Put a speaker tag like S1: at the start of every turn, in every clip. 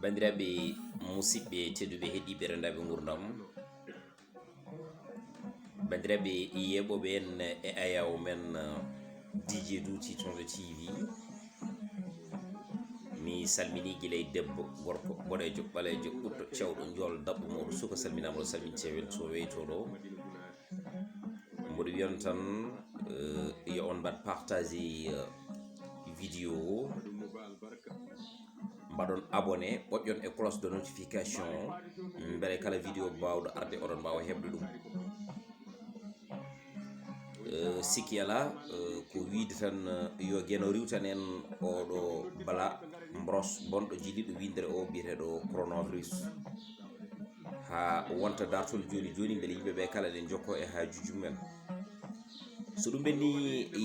S1: bandiraɓe musidɓe tedduɓe heeɗiɓe rendaɓe gurdam, bandiraɓe yeɓoɓe en e ayaw men DJ Douty Tonzo TV. Mi salmini guilay debbo gorko boɗejo ɓalejo ɓurto cewɗo jol dabɓo moɗo suka salminama ɗo salmintewen to weytoɗo. Mboɗo wiyon tan yo on mbaɗ partage vidéo o, mbaɗon abonné, ɓoƴƴon e cloche de notification beele kala vidéo bawɗo arde oɗon mbawa heɓde ɗum. Sikki ala ko wiide tan yo gueno riwtan en oɗo bala brosse bonɗo jiliɗo windere o biyeteɗo coronavirus, ha wonta dartol joni joni beele yimɓeɓe kala ɗen jokko e hajuji mumen. So ɗum ɓenni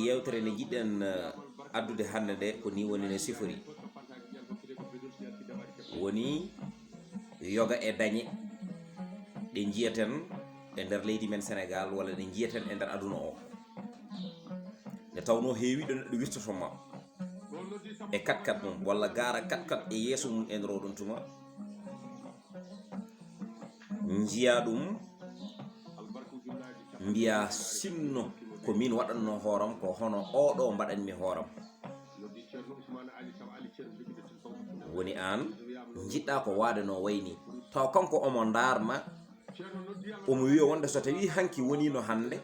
S1: yewtere nde jiɗɗen addude hande nde ko ni woni no sifori, woni yoga e dañe ɗe jiyaten e nder leydi men Sénégal walla ɗe jiyaten e nder aduna o. Nde tawno heewiɗo neɗɗo wirtotoma e katkat mum walla gara katkat e yeeso mum e nder oɗon tuma, jiya ɗum mbiya sinno ko min waɗanno hooram ko hono oɗo mbaɗanmi hooram. Woni an jiɗɗa ko waade no wayni, taw kanko omo darma omo wiya wonde so tawi hanki woni no hande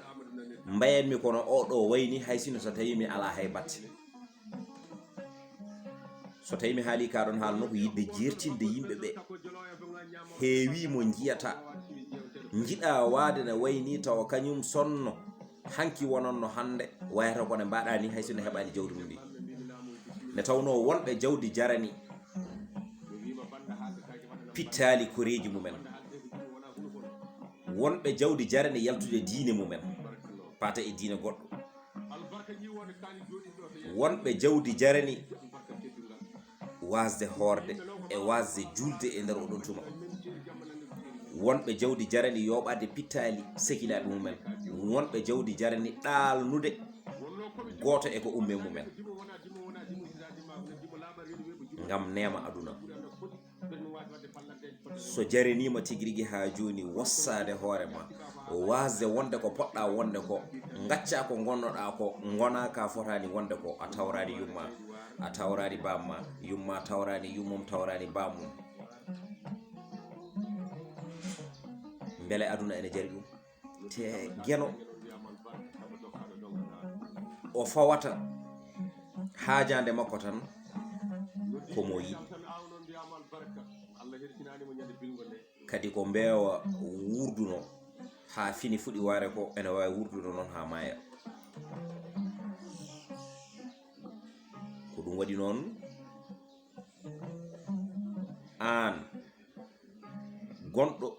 S1: mbayanmi kono oɗo wayni, hay sino so tawi mi ala hay batte. So tawi mi haali ka ɗon haalno ko yidde jertinde yimɓeɓe, heewi mo jiyata jiɗa waade no wayni tawa kañum sonno hanki wononno hande wayata kone mbaɗa ni hay sino heɓani jawdi mum ndi. Nde tawno wonɓe jawdi jarani pittali koreji mumen, wonɓe jawdi jarani yaltude diine mumen pata e diine goɗɗo, wonɓe jawdi jarani wasde horde e wasde julde e nder oɗon tuma, wonɓe jawdi jarani yoɓade pittali sehilaɓe mumen, wonɓe jawdi jarani ɗalnude goto e ko umme mumen ngam nema aduna. So jaranima tigui rigui ha joni wossade hoorema, wasde wonde ko poɗɗa wonde ko, gacca ko gonnoɗa ko, gona ka fotani wonde ko, a tawrani yumma, a tawrani bamma, yumma tawrani yummum, tawrani bammum. Beele aduna ene jari ɗum, te gueno o fawata haajande makko tan komo yiɗi, kadi ko mbewa wurduno ha fini fuɗi ware ko ene wawi wurduno noon ha maya. Ko ɗum waɗi noon an gonɗo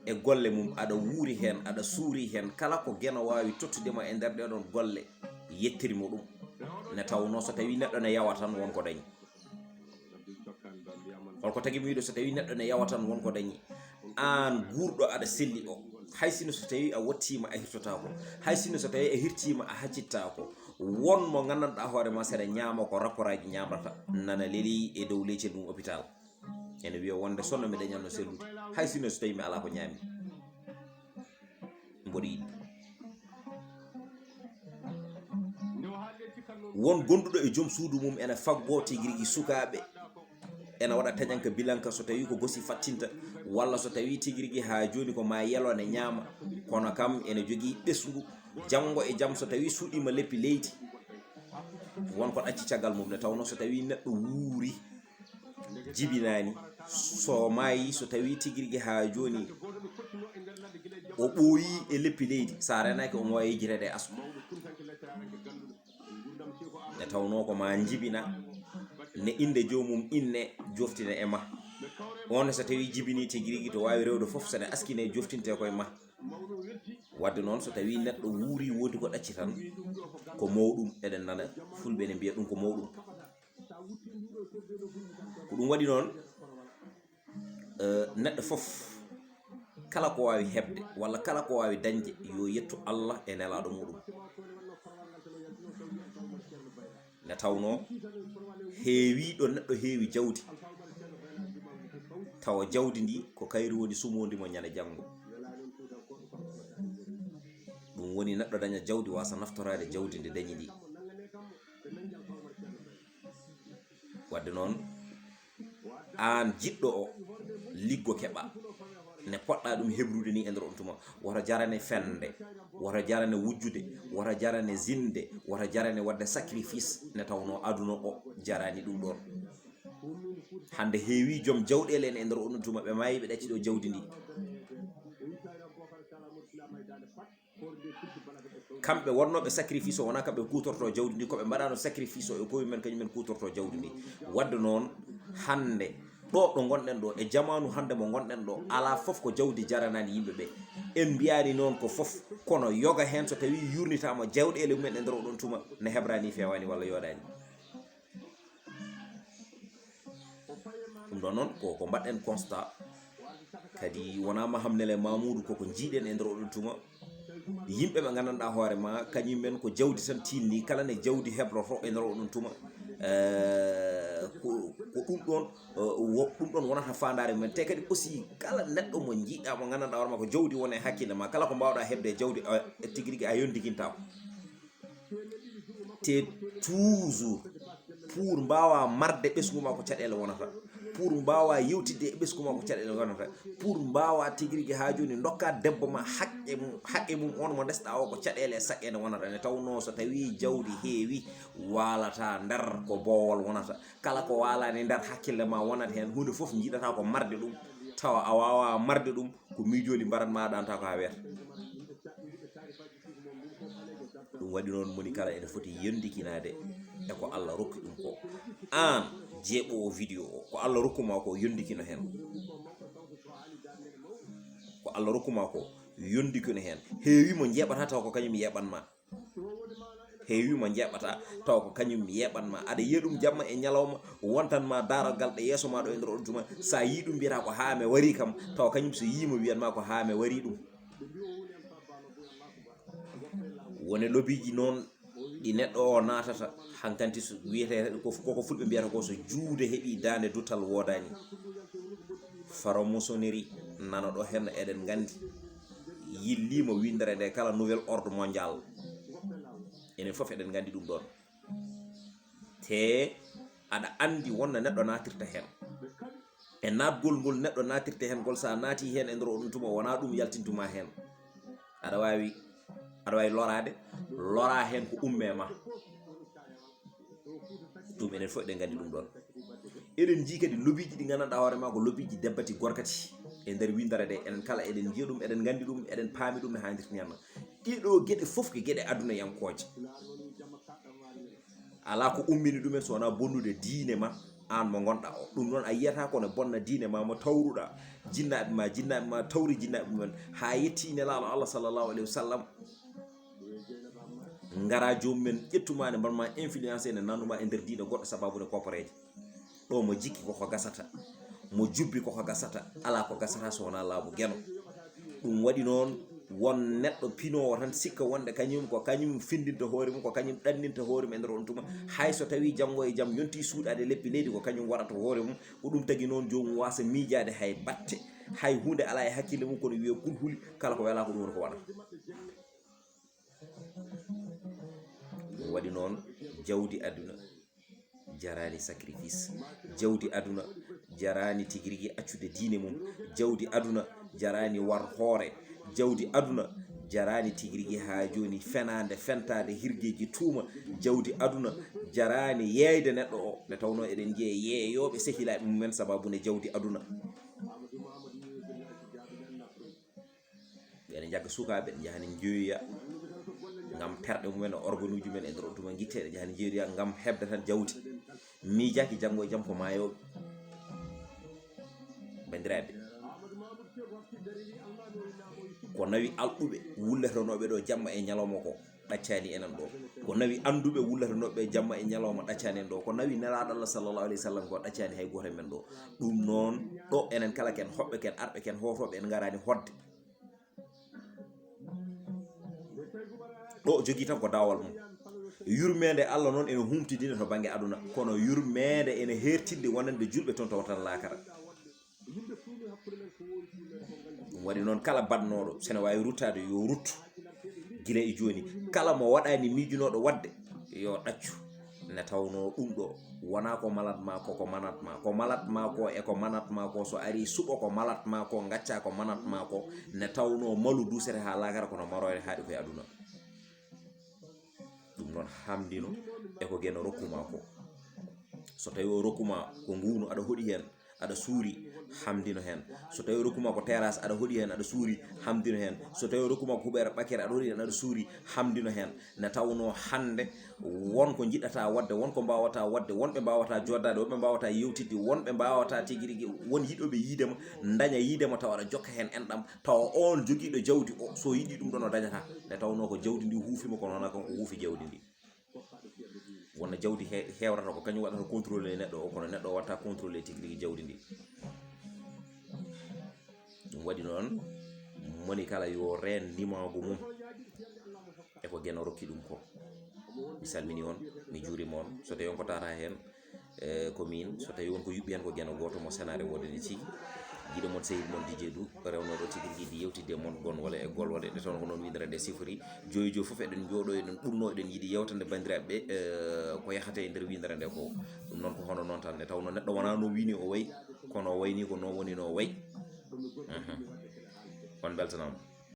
S1: e golle mum aɗa wuuri hen, aɗa suuri hen, kala ko gueno wawi tottudema e nder ɗeɗon golle yettirimo ɗum. Ne tawno so tawi neɗɗo ne yawa tan wonko dañi, holko tagui mi wiɗo so tawi neɗɗo ne yawa tan wonko dañi. An gurɗo aɗa selli o, hay sino so tawi a wattima a hirtotako, hay sino so tawi a hirtima a haccittako, won mo gandanɗa hoorema saɗa ñaama ko rapport aji ñamrata nana leeli e dow leccel mum hôpital, ene wiya wonde sonno mi dañalno sellude, hay sino so tawi mi ala ko ñaami. Mboɗo yiɗi won gonduɗo e joom suudu mum ene faggo tigui rigui sukaɓe, ene waɗa tañanka bilanka so tawi ko gosi fattinta, walla so tawi tigui rigui ha joni ko ma yelone ñaama, kono kam ene jogui ɓesgu janggo e jaam so tawi suuɗima leppi leydi wonko ɗacci caggal mum. Ne tawno so tawi neɗɗo wuuri jibinani, so maayi, so tawi tigui rigui ha joni o ɓooyi e leppi leydi, sa renaki omo wawi yejirede e asma. Nde tawno ko ma jibina ne inde jomum inne joftine e ma, on so tawi jibini tigui rigui to wawi rewde foof sone askine joftinte koye ma. Wadde noon so tawi neɗɗo wuuri wodi ko ɗacci tan ko mawɗum, eɗen nana fulɓe ne mbiya ɗum ko mawɗum. Ko ɗum waɗi noon neɗɗo foof kala ko wawi hebde walla kala ko wawi dañde yo yettu Allah e nelaɗo muɗum. Nde tawno heewiɗo neɗɗo heewi jawdi tawa jawdi ndi ko kayri woni sumondi mo ñande janngo. ɗum woni neɗɗo daña jawdi wasa naftorade jawdi ndi dañi ndi. wadde noon an jiɗɗo o liggo keɓa ne poɗɗa ɗum hebrude ni e nder on tuma, woto jarane fende, woto jarane wujjude, woto jarane zinde, woto jarane wadde sacrifice ne tawno aduna o jarani ɗum ɗon. hande heewi joom jawɗele en e nder on tuma ɓe mayi ɓe ɗacci ɗo jawdi ndi, kamɓe wonnoɓe sacrifice o wona kamɓe kutorto jawdi ndi, koɓe mbaɗano sacrifice o e koyemumen kañumen kutorto jawdi ndi. wadde noon hande ɗo ɗo gonɗen ɗo e jamanu hande mo gonɗen ɗo ala foof ko jawdi jaranani yimɓe ɓe. en mbiyani noon ko foof, kono yoga hen so tawi yurnitama jawɗele mumen e nder oɗon tuma ne hebrani fewani walla yoɗani. ɗum ɗon noon ko mbaɗɗen constat kadi wona Mahamnele Mamoudou koko jiiɗen e nder oɗon tuma. yimɓe ɓe gandanɗa hoorema kañumen ko jawdi tan tinni, kala ne jawdi hebloto e nder oɗon tuma ko ɗum ɗon wonata fandare mumen. te kadi aussi kala neɗɗo mo jiiɗa mo gandanɗa hoorema ko jawdi woni e hakkille ma, kala ko mbawɗa hebde e jawdi tigui rigui a yondikinta te toujours pour mbawa marde ɓesgu ma ko caɗele wonata, pour mbawa yewtidde e ɓesgu ma ko caɗele wonata, pour mbawa tigui rigui ha joni dokka debbo ma haqqe mum on mo desɗa o ko caɗele e saqqede wonata. ne tawno so tawi jawdi heewi walata nder ko bowol wonata, kala ko walani nder hakkille ma wonata hen hunde foof jiiɗata ko marde ɗum, tawa a wawa marde ɗum ko mijoli mbarat maɗanta ko ha wiyata. ɗum waɗi noon moni kala ene foti yondikinade e ko Allah rokki ɗum ko. an jeeɓowo vidéo o ko Allah rokkuma ko yondikino hen, ko Allah rokkuma ko yondikino hen. heewi mo jeeɓata taw ko kañum yeɓanma, heewi mo jeeɓata taw ko kañum yeɓanma. aɗa yiya ɗum jamma e ñalawma wontanma darogal ɗe yeeso ma ɗo e nder on tuma, sa yi ɗum mbiyata ko ha me wari kam, taw kañum so yima wiyanma ko ha me wari ɗum. wone lobiji noon ɗi neɗɗo o natata hankanti so wiyete koko fulɓe mbiyata ko so juude heeɓi dande dutal wodani. franc-maçonnerie nana ɗo hen eɗen gandi yillima windere nde kala nouvel ordre mondial, enen foof eɗen gandi ɗum ɗon. te aɗa andi wonna neɗɗo natirta hen e natgol ngol neɗɗo natirta hen gol, sa naati hen e nder oɗum tuma wona ɗum yaltintuma hen, aɗa wawi lorade, lora hen ko umme ma. ɗum enen fof eɗen gandi ɗum ɗon. eɗen jii kadi lobiji ɗi gandanɗa hoorema ko lobiji debbati gorkati e nder windere nde, enen kala eɗen jiya ɗum, eɗen gandi ɗum, eɗen paami ɗum no hannirta ñamma. ɗiɗo gueɗe fof ko gueɗe aduna yankoje, ala ko ummini ɗumen so wona bonnude diine ma an mo gonɗa o. ɗum noon a yiyata kono bonna diine ma mo tawruɗa jinnaɓe ma tawri jinnaɓe mumen ha yetti nelaɗo Allah sallllahu alayhi wa sallam. ngara jomumen ƴettuma ne mbanma influencé ne nannuma e nder diine goɗɗo sababude koporeje. ɗo mo jikki koko gasata, mo jubbi koko gasata, ala ko gasata so wona laamu gueno. ɗum waɗi noon won neɗɗo pinowo tan sikka wonde kañum ko kañum findinta hoore mum, ko kañum ɗanninta hoore mum e nder on tuma, hay so tawi janggo e jaam yonti suuɗade leppi leydi ko kañum waɗata hoore mum. ko ɗum tagui noon jomum wasa miijade hay batte, hay hunde ala e hakkille mum kono wiye kulhuli, kala ko wela ko ɗum woni ko waɗata. ɗum waɗi noon jawdi aduna jarani sacrifice, jawdi aduna jarani tigui rigui accude diine mum, jawdi aduna jarani war hoore, jawdi aduna jarani tigui rigui ha joni fenade fentade hirgueji tuuma, jawdi aduna jarani yeyde neɗɗo o nde tawno eɗen jiiya yeeyoɓe sehilaɓe mumen sababude jawdi aduna. ɓeɗe jagga sukaɓe ɓe jahani jeeyoya ngam terɗe mumen e organe uji men e nder tuma guitteɗe jahani jeeyoya ngam hebde tan jawdi, miijaki janggo e jaam ko mayoɓe. bandiraɓe, ko nawi alɗuɓe wullatanoɓe ɗo jamma e ñalawma ko ɗaccani enen ɗo, ko nawi anduɓe wullatanoɓe jamma e ñalawma ɗaccani en ɗo, ko nawi nelaɗo Allah sallllahu alayhi wa sallam ko ɗaccani hay goto men ɗo. ɗum noon ɗo enen kala ken hoɓɓe ken arɓe ken hotoɓe en garani hodde ɗo jogui tan ko dawal mum. yurmede Allah noon ene humtidina to banggue aduna, kono yurmede ene hertinde wonande julɓe toon to watan lakara. ɗum waɗi noon kala badnoɗo sene wawi ruttade yo ruttu gila e joni. Kala mo waɗani miijunoɗo wadde yo ɗaccu ne tawno ɗum ɗo wona ko malat ma ko manat ma, ko malat ma ko e ko manat ma ko so ari suɓo ko malat ma ko gacca ko manat ma ko ne tawno malu dusere ha lagara kono marore haɗi koye aduna. ɗum noon hamdino eko gueno rokkuma ko. So tawi o rokkuma ko ngunu aɗa hoɗi hen aɗa suuri hamdino hen. So tawi rokkuma ko terrasse aɗa hoɗi hen aɗa suuri hamdino hen. So tawi rokkuma ko huɓere ɓakere aɗa hoɗi hen aɗa suuri hamdino hen. Ne tawno hande wonko jiɗata wadde, wonko mbawata wadde, wonɓe mbawata joddade, wonɓe mbawata yewtidde, wonɓe mbawata tigi rigui, won yiɗoɓe yiidema daña yiidema taw aɗa jokka hen enɗam, tawa on joguiɗo jawdi o so yiɗi ɗum ɗon o dañata. Ne tawno ko jawdi ndi huufima kono wona kanko huufi jawdi ndi. wonna jawdi hewrata ko kañum waɗata contrôlé neɗɗo o kono neɗɗo o watta contrôlé tigi rigui jawdi ndi. ɗum waɗi noon moni kala yo reen ndimago mum eko gueno rokki ɗum ko. mi salmini on, mi juurima on. So tawi on ko tata hen ko min, so tawi wonko yuɓɓi hen ko gueno goto mo sénare wodene tigui jiiɗo mon sehil mon Dj Dou rewnoɗo tigui rigui di yewtidde mon gon walla e golwole ɗe toon ko noon windere nde sifori joyi foof eɗen jooɗo eɗen ɓurno eɗen yiiɗi yewtande bandiraɓeɓe ko yahate e nder windere nde ko. ɗum noon ko hono noon tan nde tawno neɗɗo wona no wini o wayi kono o wayni ko non woni no o wayi. on beltanama.